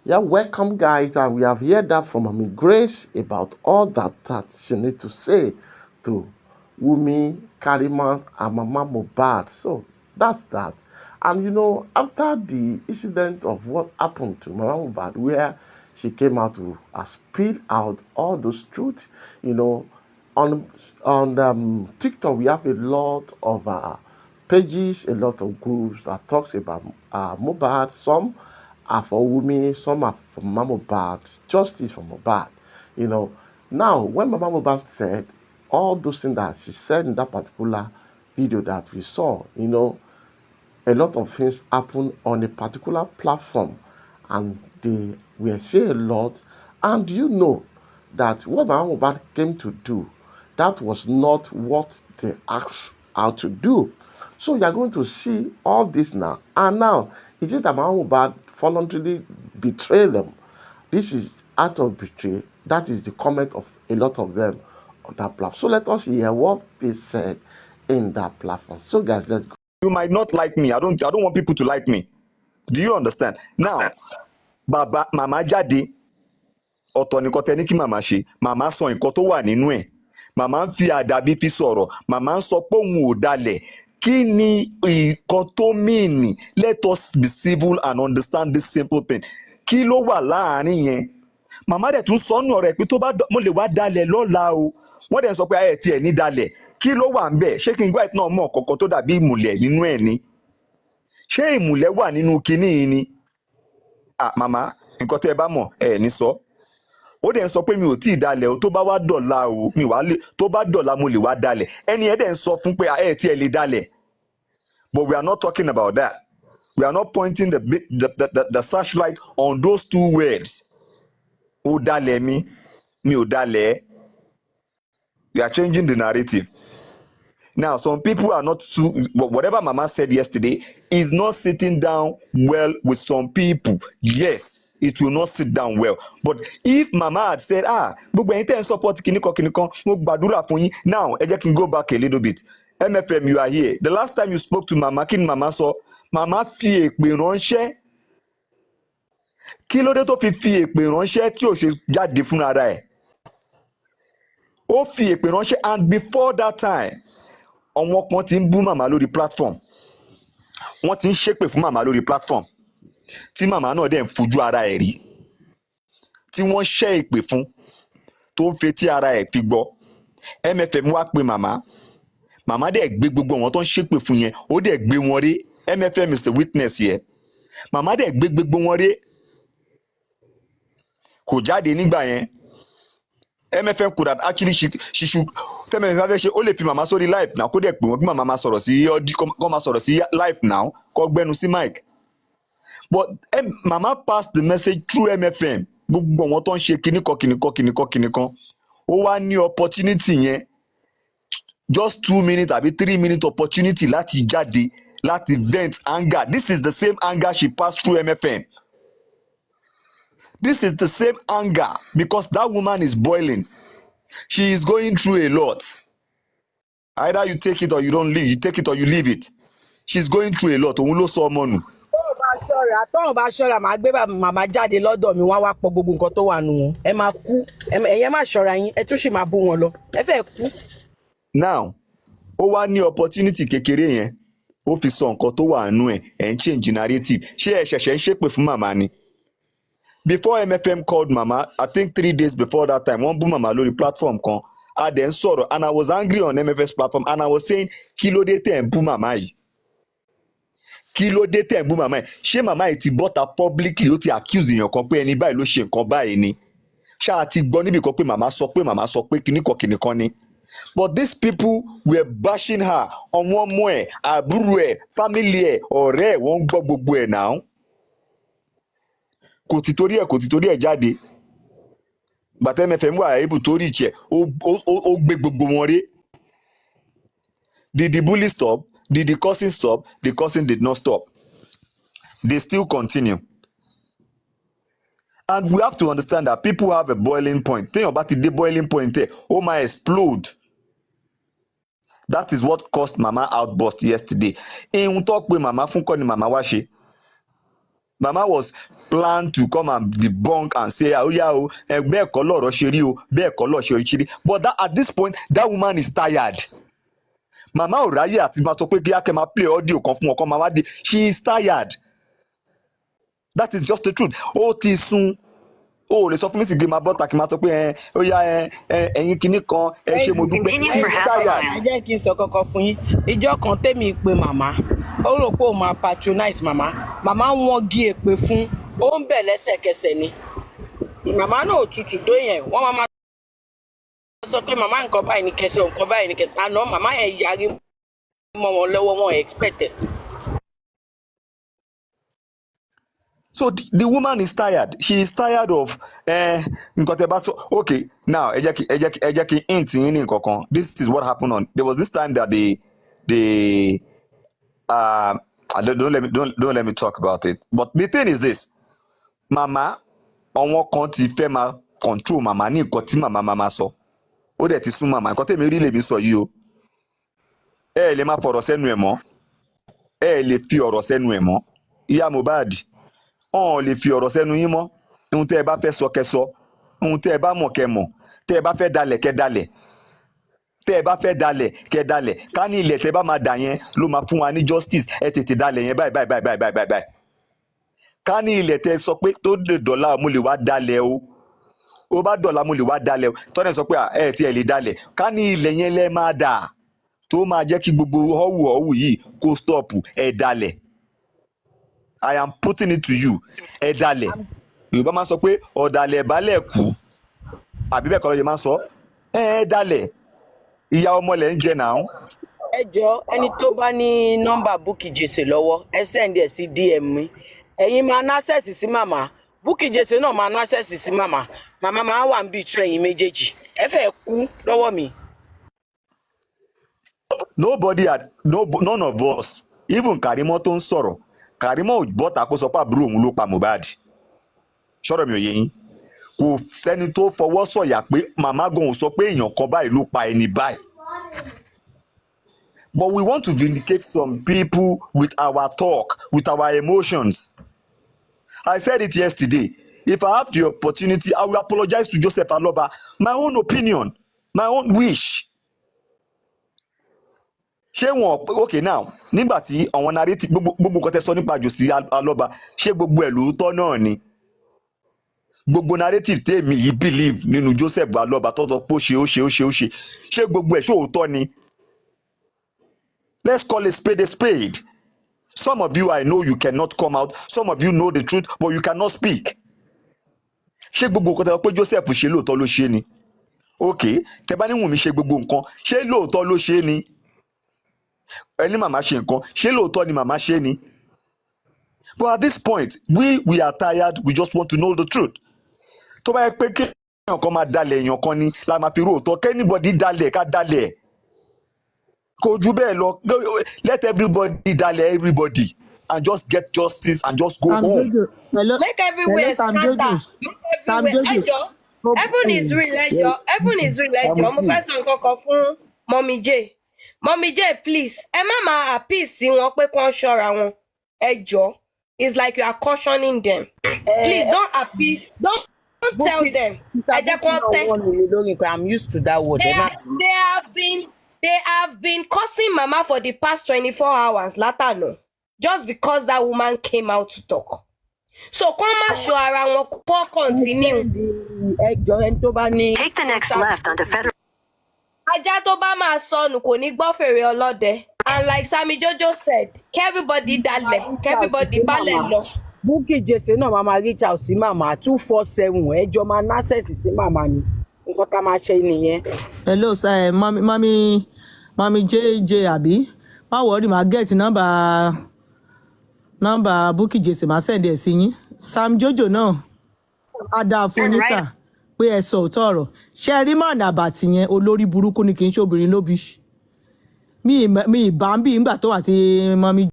[SPEAKER 1] Yeah, welcome guys, and we have heard that from Mami Grace about all that she need to say to Wumi, Karima, and Mama Mohbad. So that's that. And you know, after the incident of what happened to Mama Mohbad, where she came out to spill out all those truths, you know, on TikTok we have a lot of pages, a lot of groups that talks about Mohbad. Some are for women, some are for Mama Mohbad, justice for Mohbad. You know, now when Mama Mohbad said all those things that she said in that particular video that we saw, you know, a lot of things happen on a particular platform, and they were saying a lot. And you know that what Mama Mohbad came to do, that was not what they asked her to do. So you're going to see all this now. And now, is it that Mama Mohbad voluntarily betrayed them? This is out of betrayal. That is the comment of a lot of them on that platform. So let us hear what they said in that platform. So guys, let's go.
[SPEAKER 4] You might not like me. I don't want people to like me. Do you understand? Now, Baba, Mama jáde, ọ̀tọ̀ nìkan tẹ́ ní kí màmá ṣe. Màmá sọ nǹkan tó wà nínú ẹ̀. Màmá ń fi àdàbí fi sọ̀rọ̀. Màmá ń sọ pé òun ò dalẹ̀. Kí ni nǹkan tó mìíní? Let us be civil and understand this simple thing. Kí ló wà láàárín yẹn? Màmá dẹ̀ tún sọ́nù ọ̀rẹ́ pé tó bá mo lè wá dalẹ̀ lọ́la o. Wọ́n dẹ̀ sọ pé ayẹ̀ tiẹ̀ ní dalẹ̀. Kí ló wà ń bẹ̀? Ṣé King White náà mọ̀ kọ̀ọ̀kan tó dàbí ìmùlẹ̀ nínú ẹ̀ ni? Ṣé ìmùlẹ̀ wà nínú kinní yìí ni? Màmá, nǹkan tẹ́ ẹ bá mọ̀ ẹ ní sọ. Ó dẹ̀ ń sọ pé mi ò tí ì dalẹ̀ o, tó bá wá dọ̀la o, mi wá lè, tó bá dọ̀la mo lè wá dalẹ̀. Ẹni ẹ dẹ̀ ń sọ fún pé ẹ tí ẹ lè dalẹ̀. But we are not talking about that. We are not pointing the searchlight on those two words. Ó dalẹ̀ mi ò dalẹ̀. We are changing the narrative. Now, some people are not whatever Mama said yesterday is not sitting down well with some people. Yes, it will not sit down well. But if Mama had said, gbogbo ẹ̀yin tẹ́ ń support kìnìkan, mo gbàdúrà fún yín. Now, ẹ jẹ́ kí n go back a little bit. MFM, you are here. The last time you spoke to Mama, kí ni Mama sọ? Mama fi èpè ránṣẹ́. Kí ló dé tó fi èpè ránṣẹ́ tí ò ṣe jáde fúnra rẹ̀? Ó fi èpè ránṣẹ́, and before that time, àwọn kan ti ń bú Màmá lórí platform. Wọ́n ti ń ṣépè fún Màmá lórí platform. Tí Màmá náà dẹ̀ ń fojú ara ẹ̀ rí. Tí wọ́n ṣẹ́ èpè fún tó ń fetí ara ẹ̀ fi gbọ́. MFM wá pé Màmá. Màmá dẹ̀ gbé gbogbo àwọn tó ń ṣépè fún yẹn, ó dẹ̀ gbé wọn rí. MFM is the witness here. Màmá dẹ̀ gbé gbogbo wọn rí. Kò jáde nígbà yẹn. MFM could have actually she should tẹ́mẹ̀ mi bá fẹ́ ṣe ó lè fi Màmá sórí live now kó dẹ̀ pé wọ́n kí Màmá máa sọ̀rọ̀ sí kọ́ máa sọ̀rọ̀ sí live now kọ́ gbẹ́nu sí mic. But Màmá passed the message through MFM. Gbogbo àwọn tó ń ṣe kìnìkan. Ó wá ní opportunity yẹn, just 2 minutes àbí 3 minutes opportunity láti jáde láti vent anger. This is the same anger she passed through MFM. This is the same anger because that woman is boiling. She is going through a lot. Either you take it or you don't leave. You take it or you leave it. She's going through a lot. Òun ló sọ ọmọ nù.
[SPEAKER 3] Tọ́run bá ṣọ́ra màá gbé Màmá jáde lọ́dọ̀ mi wá pọ̀ gbogbo nǹkan tó wà nù wọn. Ẹ máa kú. Ẹ̀yẹ́ má ṣọ́ra yín. Ẹ tún sì máa bú wọn lọ. Ẹ fẹ́ kú.
[SPEAKER 4] Now, ó wá ní opportunity kékeré yẹn. Ó fi sọ nǹkan tó wà nù ẹ̀ ń change narrative. Ṣé ẹ ṣẹ̀ṣẹ̀ ń ṣépè fún Màmá ni? Before MFM called Mama, I think 3 days before that time, one bú Màmá lórí platform kan, a dẹ̀ ń sọ̀rọ̀, and I was angry on MFS platform, and I was saying, kí ló dé tẹ̀ ń bú Màmá yìí? Kí ló dé tẹ̀ ń bú Màmá yìí? Ṣé Màmá yìí ti bọ́ta publicly ló ti accuse èèyàn kan pé ẹni báyìí ló ṣe nǹkan báyìí ni? Ṣáà ti gbọ́ níbi kan pé Màmá sọ pé kìnìkan ni? But these people were bashing her, ọmọ ọmọ ẹ̀, àbúrò ẹ̀, family ẹ̀, ọ̀rẹ́ ẹ̀, wọ́n ń gbọ́ gbogbo ẹ̀ náà. Kò ti torí ẹ̀ jáde. Bàtà MFM wà able to reach ẹ̀, ó gbé gbogbo wọn rí. Did the bully stop? Did the cursing stop? The cursing did not stop. They still continue. And we have to understand that people have a boiling point. Téèyàn bá ti dé boiling point ẹ̀, ó máa explode. That is what caused Mama outburst yesterday. Ihun tó pé Màmá fún kọ́ ni Màmá wá ṣe. Mama was planned to come and debunk and say, bẹ́ẹ̀ kọ́ lọ̀rọ̀ ṣe rí o, bẹ́ẹ̀ kọ́ lọ̀rọ̀ ṣe rí. But at this point, that woman is tired. Mama ò ráyè àti máa sọ pé kí Akẹ́ máa play audio kan fún ọkọ Mama dé. She is tired. That is just the truth. Ó ti sùn. o lè sọ fún mi sì gé máa bọ́ta kí n máa sọ pé ó yá ẹ̀yin kinní kan ṣé mo dúpẹ́.
[SPEAKER 3] ẹ jẹ́ kí n sọ kọ́kọ́ fún yín ìjọ kan tèmi pé màmá ó rò pé ó máa patronize màmá wọn gé èpè fún ó ń bẹ̀ lẹ́sẹ̀kẹsẹ̀ ni màmá náà ò tutù tó yẹn wọ́n máa sọ pé màmá nǹkan báyìí ní kẹsẹ̀ nǹkan báyìí ní kẹsẹ̀ àná màmá yẹn yarí mọ́ wọn lọ́wọ́ wọn expected.
[SPEAKER 4] So the woman is tired. She is tired of nǹkan tẹ́ bá sọ. Okay, now ẹ jẹ́ kí hint yín ní nǹkan kan. This is what happened on. There was this time that don't let me talk about it. But the thing is this. Mama àwọn kan ti fẹ́ máa control mama ní nǹkan tí mama sọ. Ó dẹ̀ ti sún mama. Nǹkan tẹ́mi rí lèmi sọ yìí o. Ẹ lè máa fọ̀rọ̀ sẹ́nu ẹ̀ mọ́. Ẹ lè fi ọ̀rọ̀ sẹ́nu ẹ̀ mọ́. Ìyá Mohbad ọ̀n lè fi ọ̀rọ̀ sẹ́nu yín mọ́. Ohun tẹ́ ẹ bá fẹ́ sọ kẹ́ sọ. Ohun tẹ́ ẹ bá mọ̀ kẹ́ mọ̀. Tẹ́ ẹ bá fẹ́ dalẹ̀ kẹ́ dalẹ̀. Tẹ́ ẹ bá fẹ́ dalẹ̀ kẹ́ dalẹ̀. Ká ní ilẹ̀ tẹ́ bá máa dà yẹn ló máa fún wa ní justice. Ẹ tètè dalẹ̀ yẹn báyìí. Ká ní ilẹ̀ tẹ́ sọ pé tó lè dọ̀la mo lè wá dalẹ̀ o. Ó bá dọ̀la mo lè wá dalẹ̀ o. Tọ́lẹ̀ sọ pé ẹ ti ẹ̀ lè dalẹ̀. Ká ní ilẹ̀ yẹn lẹ́ máa dà. Tó máa jẹ́ kí gbogbo ọ̀wù yìí kó stop ẹ dalẹ̀. I am putting it to you. Ẹ dalẹ̀. Yorùbá máa sọ pé ọ̀dàlẹ̀ balẹ̀ kú. Àbí bẹ́ẹ̀ kọ́ lóye máa sọ. Ẹ dalẹ̀. Ìyá ọmọ lẹ̀ ń jẹ náà.
[SPEAKER 3] Ẹ jọ ẹni tó bá ní nọ́mbà Bukky Jesse lọ́wọ́ ẹ send ẹ̀ sí DM mi. Ẹ̀yin máa ná access sí màmá. Bukky Jesse náà máa ná access sí màmá. Màmá máa wà ń bí tú ẹ̀yin méjèèjì. Ẹ fẹ́ kú lọ́wọ́ mi.
[SPEAKER 4] None of us, even Karimo tó ń sọ̀rọ̀. Karimo bọ́ta kó sọ pé àbúrò òun ló pa Mohbad. Ṣọ́rọ̀ mi ò yé yín. Kò sẹ́ni tó fọwọ́ sọ̀yà pé màmá gan ò sọ pé èèyàn kan báyìí ló pa ẹni báyìí. But we want to vindicate some people with our talk, with our emotions. I said it yesterday. If I have the opportunity, I will apologize to Joseph Aloba. My own opinion, my own wish. Ṣé wọn okay now nígbà tí àwọn narrative gbogbo nǹkan tẹ́ sọ nípa Joseph Aloba ṣé gbogbo ẹ̀ lóòótọ́ náà ni gbogbo narrative tèmi yìí believe nínú Joseph Aloba tọ́tọ́ pé ó ṣe ṣé gbogbo ẹ̀ ṣóòótọ́ ni. Let's call a spade. Some of you, I know you cannot come out. Some of you know the truth, but you cannot speak. Ṣé gbogbo nǹkan tẹ́ pé Joseph ṣe lóòótọ́ ló ṣe ni. Okay, tẹ́ bá ní Wùnmí ṣe gbogbo nǹkan ṣé lóòótọ́ ló ṣe ni. Ẹni màmá ṣe nǹkan ṣé lóòótọ́ ni màmá ṣe ni. But at this point we are tired, we just want to know the truth. Tó bá yẹ pé kí èèyàn kan máa dalẹ̀ èèyàn kan ni la máa fi róòótọ́ kí anybody dalẹ̀ ká dalẹ̀ kò ju bẹ́ẹ̀ lọ. Let everybody dalẹ̀ everybody and just get justice and just go home.
[SPEAKER 5] Make everywhere scatter. Heaven is real ẹjọ́. Heaven is real ẹjọ́. Mo fẹ́ sọ nǹkan kan fún Mommy J, please. Ẹ má máa appease sí wọn pé kí wọ́n ṣọ́ra wọn. Ẹjọ́. It's like you are cautioning them. Please don't appease. Don't tell them. Ẹ jẹ́ kí wọ́n tẹ́.
[SPEAKER 3] I'm used to that word.
[SPEAKER 5] They have been cursing Mama for the past 24 hours látàná just because that woman came out to talk. So kó má ṣọ́ ara wọn kó continue.
[SPEAKER 6] Take the next left onto Federal.
[SPEAKER 5] Ajá tó bá máa sọnù kò ní gbọ́ fèrè ọlọ́dẹ. And like Sammy Jojo said, everybody dalẹ̀, everybody balẹ̀ lọ.
[SPEAKER 3] Bukky Jesse náà máa reach out sí màmá 247 ẹjọ́ máa ná access sí màmá ni. Nǹkan tá máa ṣe nìyẹn.
[SPEAKER 7] Hello sir, mami JJ àbí má worry má get number Bukky Jesse má send ẹ̀ sí yín. Sam Jojo náà á dáa fún yín sà pé ẹ sọ òótọ́ ọ̀rọ̀. Ṣé rí màá àbàtì yẹn olórí burúkú ni kì í ṣe obìnrin ló bí. Mi ìbá ń bí ìgbà tó wà tí mami.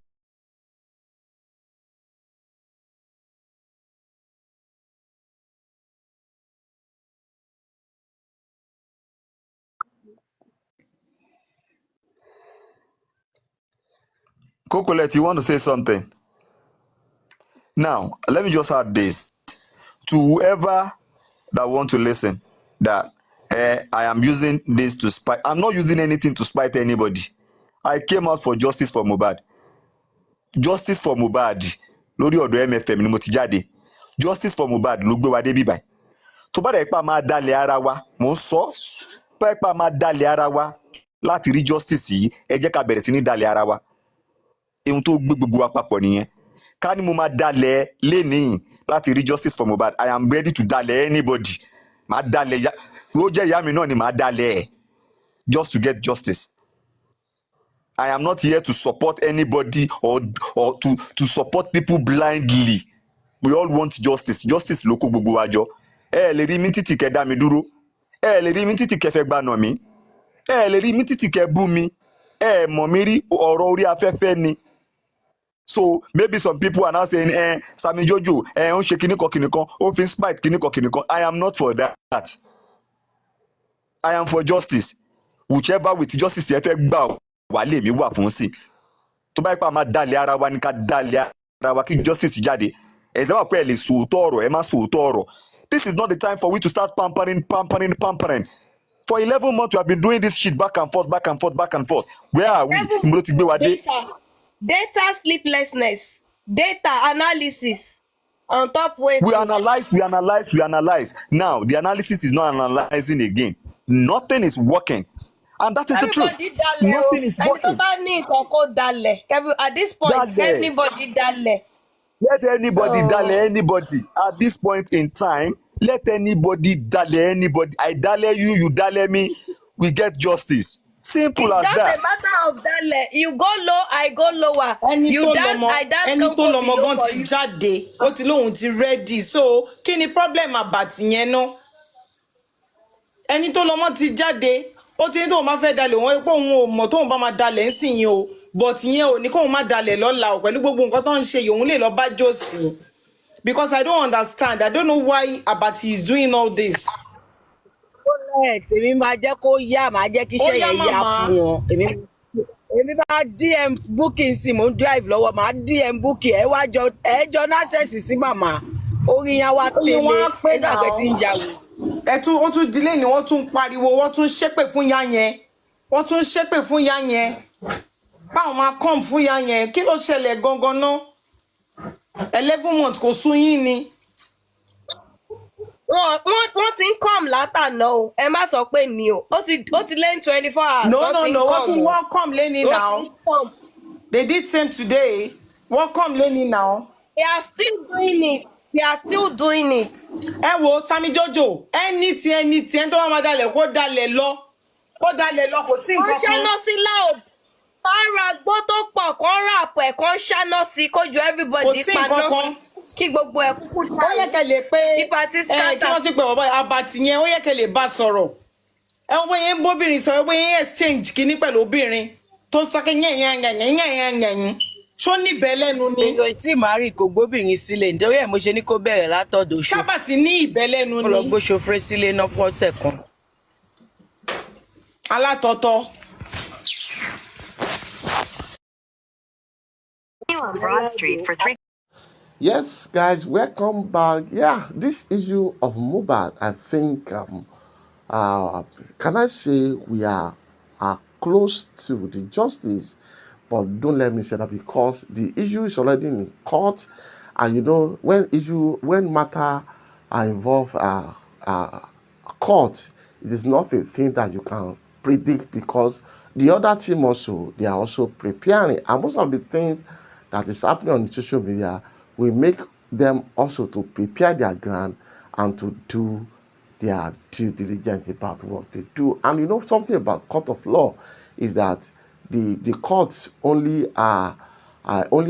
[SPEAKER 4] Cocolette, you want to say something? Now, let me just add this. To whoever that want to listen, that I am using this to spite. I'm not using anything to spite anybody. I came out for justice for Mohbad. Justice for Mohbad. Lórí ọ̀dọ̀ MFM ni mo ti jáde. Justice for Mohbad ló gbé wa dé bí báyìí. tó bá dẹ̀ pa máa dalẹ̀ ara wa mò ń sọ pé pa máa dalẹ̀ ara wa láti rí justice yìí ẹ jẹ́ ká bẹ̀rẹ̀ sí ní dalẹ̀ ara wa ohun tó gbé gbogbo wa papọ̀ nìyẹn ká ní mo máa dalẹ̀ lénìí láti rí justice for Mohbad I am ready to dalẹ̀ anybody màá dalẹ̀ ó jẹ́ ìyá mi náà ni màá dalẹ̀ ẹ̀ just to get justice. I am not here to support anybody or to support people blindly. We all want justice. Justice ló kó gbogbo wa jọ. Ẹ lè rí mi títì kẹ́ dá mi dúró. Ẹ lè rí mi títì kẹ́ fẹ́ gbaná mi. Ẹ lè rí mi títì kẹ́ bú mi. Ẹ mọ̀ mi rí ọ̀rọ̀ orí afẹ́fẹ́ ni. So maybe some people are now saying Sammy Jojo ó ń ṣe kíníkan ó fi ń spite kíníkan. I am not for that. I am for justice. Whichever with justice ẹ fẹ́ gbà wà lè mi wà fún sí. Tó bá yẹ pé a máa dalẹ̀ ara wa ní ká dalẹ̀ ara wa kí justice jáde. Ẹ dábàá pé ẹ lè sòótọ́ ọ̀rọ̀ ẹ má sòótọ́ ọ̀rọ̀. This is not the time for we to start pampering. For 11 months we have been doing this shit back and forth. Where are we? Mo ti gbé wa dé.
[SPEAKER 5] Data sleeplessness, data analysis on top way.
[SPEAKER 4] We analyze. Now the analysis is not analyzing again. Nothing is working. And that is the truth. Nothing is working.
[SPEAKER 5] At this point, everybody dale.
[SPEAKER 4] Let anybody dale anybody. At this point in time, let anybody dale anybody. I dale you, you dale me. We get justice. Simple as that.
[SPEAKER 5] It's just a matter of dale. You go low, I go lower. You dance, I dance.
[SPEAKER 7] Ẹni tó lọ́mọ gan ti jáde, ó ti lóhun ti ready. So, kí ni problem about yẹn náà? Ẹni tó lọ́mọ ti jáde, ó ti ní tóun bá fẹ́ dalẹ̀ òun pé òun ò mọ̀ tóun bá máa dalẹ̀ ń sìn yín o. But yẹn ò ní kóun má dalẹ̀ lọ́la o pẹ̀lú gbogbo nǹkan tó ń ṣe yìí òun lè lọ bá Josie. Because I don't understand. I don't know why Abati is doing all this.
[SPEAKER 3] Èmi máa jẹ́ kó yá màá jẹ́ kí iṣẹ́ yẹn yá fún wọn. Èmi bá DM booking sí mò ń drive lọ́wọ́ màá DM booking ẹ wá jọ násẹ̀sì sí màmá orí yẹn wá tẹ̀lé ẹgbẹ́ àgbẹ̀ tí ń yàwó.
[SPEAKER 7] Wọ́n tún dilé ni wọ́n tún pariwo wọ́n tún ṣépè fún yá yẹn. Báwọn máa come fún yá yẹn kí ló ṣẹlẹ̀ gangan náà 11 months kò sún yín ni.
[SPEAKER 5] Wọ́n ti ń come látàná o ẹ má sọ pé ni o ó ti lé 24 hours.
[SPEAKER 7] No wọ́n tún wọ́n come lẹ́ni now. They did same today. Wọ́n come lẹ́ni now.
[SPEAKER 5] They are still doing it.
[SPEAKER 7] Ẹ wo Sammy Jojo ẹni tí ẹni tó máa dalẹ̀ kó dalẹ̀ lọ kò sí nǹkan kan.
[SPEAKER 5] Wọ́n ṣáná sí loud. Para gbọ́ tó pọ̀ kán rà pẹ̀ kán ṣáná sí kójú everybody paná. Kí gbogbo ẹ̀ kúkú
[SPEAKER 7] dá. Ó yẹ kẹ́ lè pé kí wọ́n ti pè wọ́n báyìí Abati yẹn ó yẹ kẹ́ lè bá sọ̀rọ̀. Ẹ wọ́n yẹn bóbìnrin sọ̀rọ̀ wọ́n yẹn exchange kìíní pẹ̀lú obìnrin tó ń sọ́kẹ́ yẹn. Ṣó níbẹ̀ lẹ́nu ni.
[SPEAKER 3] Èèyàn tí màárì kò gbóbìnrin sílẹ̀ nítorí ẹ̀ mo ṣe ní kó bẹ̀rẹ̀ látọ̀dọ̀ ṣó.
[SPEAKER 7] Sábàtì ní ìbẹ̀ lẹ́nu ni.
[SPEAKER 3] Mo lọ gbó ṣofré sílé náà fún ọ̀sẹ̀ kan.
[SPEAKER 7] Alátọ̀tọ̀.
[SPEAKER 6] On Broad Street for 3.
[SPEAKER 1] Yes, guys, welcome back. Yeah, this issue of Mohbad, I think, can I say we are close to the justice, but don't let me say that because the issue is already in court, and you know when matter are involved court, it is not a thing that you can predict because the other team also they are also preparing, and most of the things that is happening on social media will make them also to prepare their ground and to do their due diligence about what they do. And you know something about court of law is that the courts only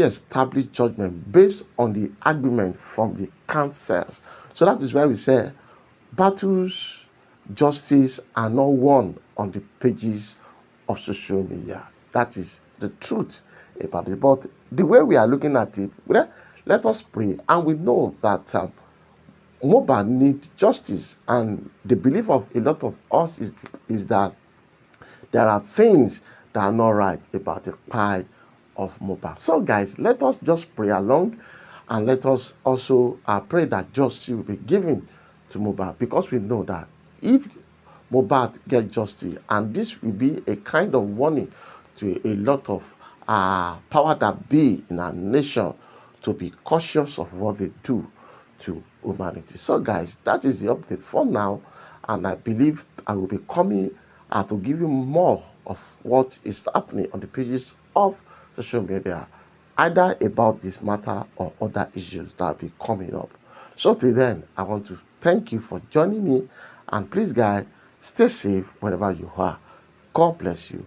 [SPEAKER 1] establish judgment based on the argument from the counsels. So that is why we say battles, justice are not won on the pages of social media. That is the truth about it. But the way we are looking at it, let us pray. And we know that Mohbad needs justice. And the belief of a lot of us is that there are things that are not right about the plight of Mohbad. So guys, let us just pray along. And let us also pray that justice will be given to Mohbad. Because we know that if Mohbad gets justice, and this will be a kind of warning to a lot of power that be in our nation to be cautious of what they do to humanity. So guys, that is the update for now, and I believe I will be coming to give you more of what is happening on the pages of social media, either about this matter or other issues that will be coming up. So till then, I want to thank you for joining me, and please guys, stay safe wherever you are. God bless you.